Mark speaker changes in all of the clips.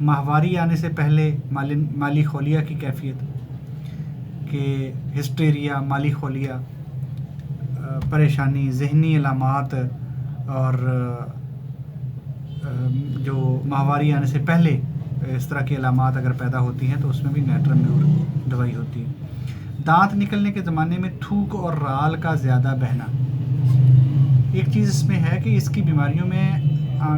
Speaker 1: ماہواری آنے سے پہلے مالی خولیہ کی کیفیت، کہ ہسٹیریا، مالی خولیہ، پریشانی، ذہنی علامات، اور جو ماہواری آنے سے پہلے اس طرح کی علامات اگر پیدا ہوتی ہیں تو اس میں بھی نیٹرم میور دوائی ہوتی ہے۔ دانت نکلنے کے زمانے میں تھوک اور رال کا زیادہ بہنا، ایک چیز اس میں ہے کہ اس کی بیماریوں میں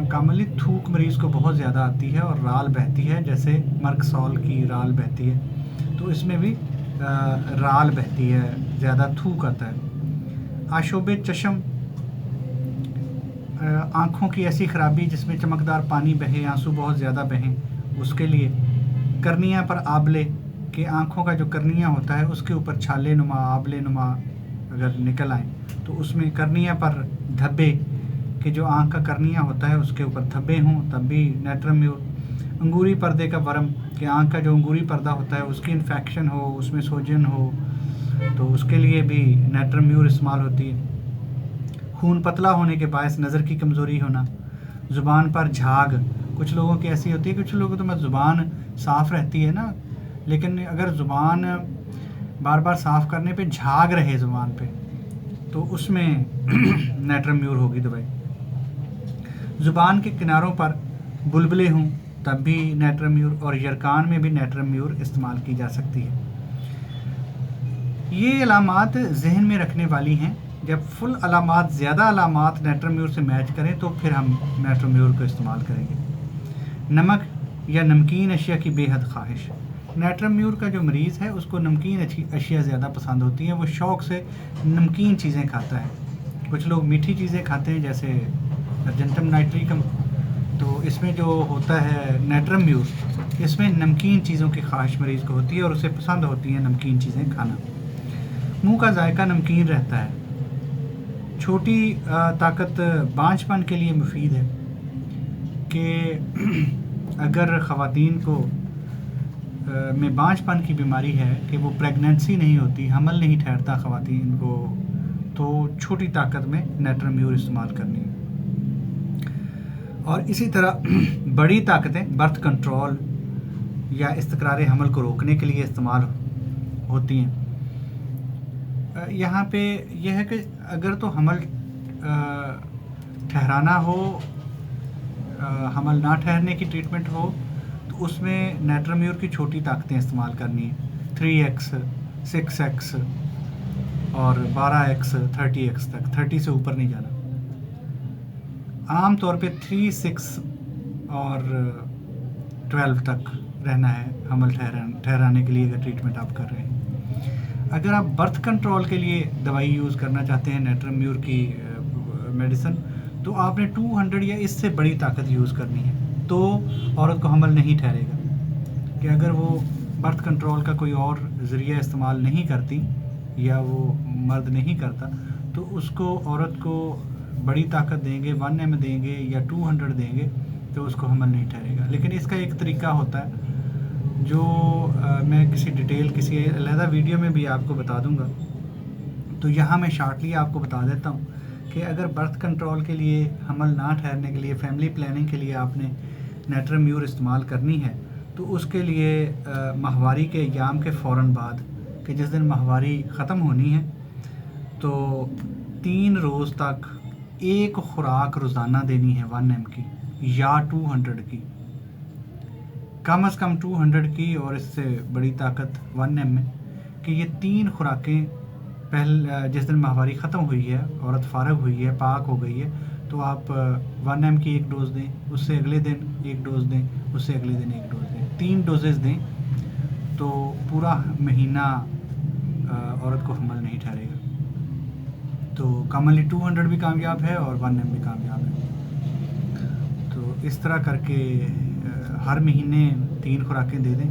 Speaker 1: کامنلی تھوک مریض کو بہت زیادہ آتی ہے اور رال بہتی ہے، جیسے مرک سال کی رال بہتی ہے، تو اس میں بھی رال بہتی ہے، زیادہ تھوک آتا ہے۔ آشوب چشم، آنکھوں کی ایسی خرابی جس میں چمکدار پانی بہے، آنسو بہت زیادہ بہیں، اس کے لیے۔ کرنیا پر آبلے، کہ آنکھوں کا جو کرنیا ہوتا ہے اس کے اوپر چھالے نما، آبلے نما اگر نکل آئیں تو اس میں کرنیا پر دھبے، کہ جو آنکھ کا کرنیا ہوتا ہے اس کے اوپر دھبے ہوں تب بھی نیٹرم میور۔ انگوری پردے کا ورم، کہ آنکھ کا جو انگوری پردہ ہوتا ہے اس کی انفیکشن ہو، اس میں سوجن ہو، تو اس کے لیے بھی نیٹرم میور استعمال ہوتی ہے۔ خون پتلا ہونے کے باعث نظر کی کمزوری ہونا۔ زبان پر جھاگ، کچھ لوگوں کی ایسی ہوتی ہے، کچھ لوگوں تو زبان صاف رہتی ہے نا، لیکن اگر زبان بار بار صاف کرنے پہ جھاگ رہے زبان پہ تو اس میں نیٹرم میور ہوگی دوائی۔ زبان کے کناروں پر بلبلے ہوں تب بھی نیٹرم میور، اور یرکان میں بھی نیٹرم میور استعمال کی جا سکتی ہے۔ یہ علامات ذہن میں رکھنے والی ہیں، جب فل علامات زیادہ علامات نیٹرم میور سے میچ کریں تو پھر ہم نیٹرم میور کو استعمال کریں گے۔ نمک یا نمکین اشیاء کی بے حد خواہش، نیٹرم میور کا جو مریض ہے اس کو نمکین اشیاء زیادہ پسند ہوتی ہیں، وہ شوق سے نمکین چیزیں کھاتا ہے۔ کچھ لوگ میٹھی چیزیں کھاتے ہیں جیسے ارجنٹم نائٹریکم، تو اس میں جو ہوتا ہے نیٹرم میور، اس میں نمکین چیزوں کی خواہش مریض کو ہوتی ہے اور اسے پسند ہوتی ہیں نمکین چیزیں کھانا۔ منہ کا ذائقہ نمکین رہتا ہے۔ چھوٹی طاقت بانجھ پن کے لیے مفید ہے، کہ اگر خواتین کو میں بانجھ پن کی بیماری ہے، کہ وہ پریگننسی نہیں ہوتی، حمل نہیں ٹھہرتا خواتین کو، تو چھوٹی طاقت میں نیٹرم میور استعمال کرنی ہے۔ اور اسی طرح بڑی طاقتیں برتھ کنٹرول یا استقرار حمل کو روکنے کے لیے استعمال ہوتی ہیں۔ یہاں پہ یہ ہے کہ اگر تو حمل ٹھہرانا ہو، حمل نہ ٹھہرنے کی ٹریٹمنٹ ہو، تو اس میں نیٹرم میور کی چھوٹی طاقتیں استعمال کرنی ہیں، 3x 6x اور 12x 30x تک، 30 سے اوپر نہیں جانا۔ عام طور پہ 3 6 اور 12 تک رہنا ہے حمل ٹھہرانے کے لیے اگر ٹریٹمنٹ آپ کر رہے ہیں۔ اگر آپ برتھ کنٹرول کے لیے دوائی یوز کرنا چاہتے ہیں نیٹرم میور کی میڈیسن، تو آپ نے 200 یا اس سے بڑی طاقت یوز کرنی ہے، تو عورت کو حمل نہیں ٹھہرے گا۔ کہ اگر وہ برتھ کنٹرول کا کوئی اور ذریعہ استعمال نہیں کرتی یا وہ مرد نہیں کرتا، تو اس کو عورت کو بڑی طاقت دیں گے، 1 m دیں گے یا 200 دیں گے تو اس کو حمل نہیں ٹھہرے گا۔ لیکن اس کا ایک طریقہ ہوتا ہے جو میں کسی ڈیٹیل کسی علیحدہ ویڈیو میں بھی آپ کو بتا دوں گا، تو یہاں میں شارٹلی آپ کو بتا دیتا ہوں کہ اگر برتھ کنٹرول کے لیے، حمل نہ ٹھہرنے کے لیے، فیملی پلاننگ کے لیے آپ نے نیٹرم میور استعمال کرنی ہے، تو اس کے لیے ماہواری کے ایام کے فوراً بعد، کہ جس دن ماہواری ختم ہونی ہے، تو 3 روز تک ایک خوراک روزانہ دینی ہے 1 m کی یا 200 کی، کم از کم 200 کی اور اس سے بڑی طاقت 1 m میں، کہ یہ 3 خوراکیں جس دن ماہواری ختم ہوئی ہے، عورت فارغ ہوئی ہے، پاک ہو گئی ہے، تو آپ 1 m کی ایک ڈوز دیں، اس سے اگلے دن ایک ڈوز دیں، اس سے اگلے دن ایک ڈوز دیں، 3 ڈوزز دیں، تو پورا مہینہ عورت کو حمل نہیں ٹھہرے گا۔ تو کامنلی 200 بھی کامیاب ہے اور 1 m بھی کامیاب ہے۔ تو اس طرح کر کے ہر مہینے 3 خوراکیں دے دیں،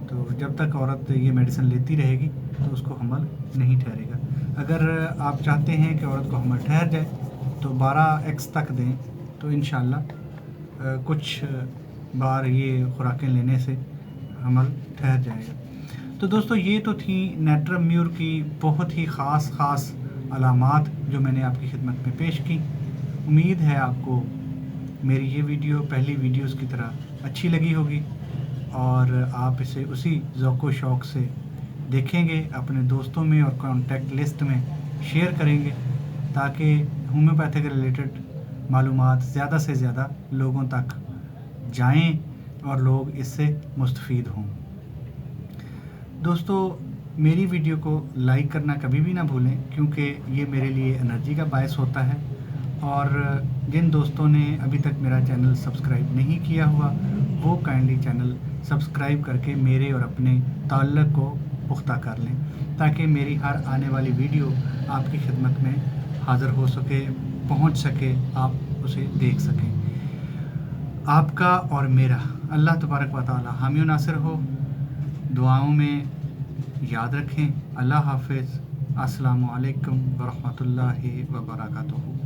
Speaker 1: تو جب تک عورت یہ میڈیسن لیتی رہے گی تو اس کو حمل نہیں ٹھہرے گا۔ اگر آپ چاہتے ہیں کہ عورت کو حمل ٹھہر جائے تو 12x تک دیں، تو انشاءاللہ کچھ بار یہ خوراکیں لینے سے حمل ٹھہر جائے گا۔ تو دوستو، یہ تو تھی نیٹرم میور کی بہت ہی خاص علامات جو میں نے آپ کی خدمت میں پیش کی۔ امید ہے آپ کو میری یہ ویڈیو پہلی ویڈیوز کی طرح اچھی لگی ہوگی اور آپ اسے اسی ذوق و شوق سے دیکھیں گے، اپنے دوستوں میں اور کانٹیکٹ لسٹ میں شیئر کریں گے تاکہ ہومیوپیتھک ریلیٹڈ معلومات زیادہ سے زیادہ لوگوں تک جائیں اور لوگ اس سے مستفید ہوں۔ دوستو، میری ویڈیو کو لائک کرنا کبھی بھی نہ بھولیں، کیونکہ یہ میرے لیے انرجی کا باعث ہوتا ہے، اور جن دوستوں نے ابھی تک میرا چینل سبسکرائب نہیں کیا ہوا وہ کائنڈلی چینل سبسکرائب کر کے میرے اور اپنے تعلق کو پختہ کر لیں تاکہ میری ہر آنے والی ویڈیو آپ کی خدمت میں حاضر ہو سکے، پہنچ سکے، آپ اسے دیکھ سکیں۔ آپ کا اور میرا اللہ تبارک و تعالی حامی و ناصر ہو، دعاؤں میں یاد رکھیں۔ اللہ حافظ۔ السلام علیکم ورحمۃ اللہ وبرکاتہ۔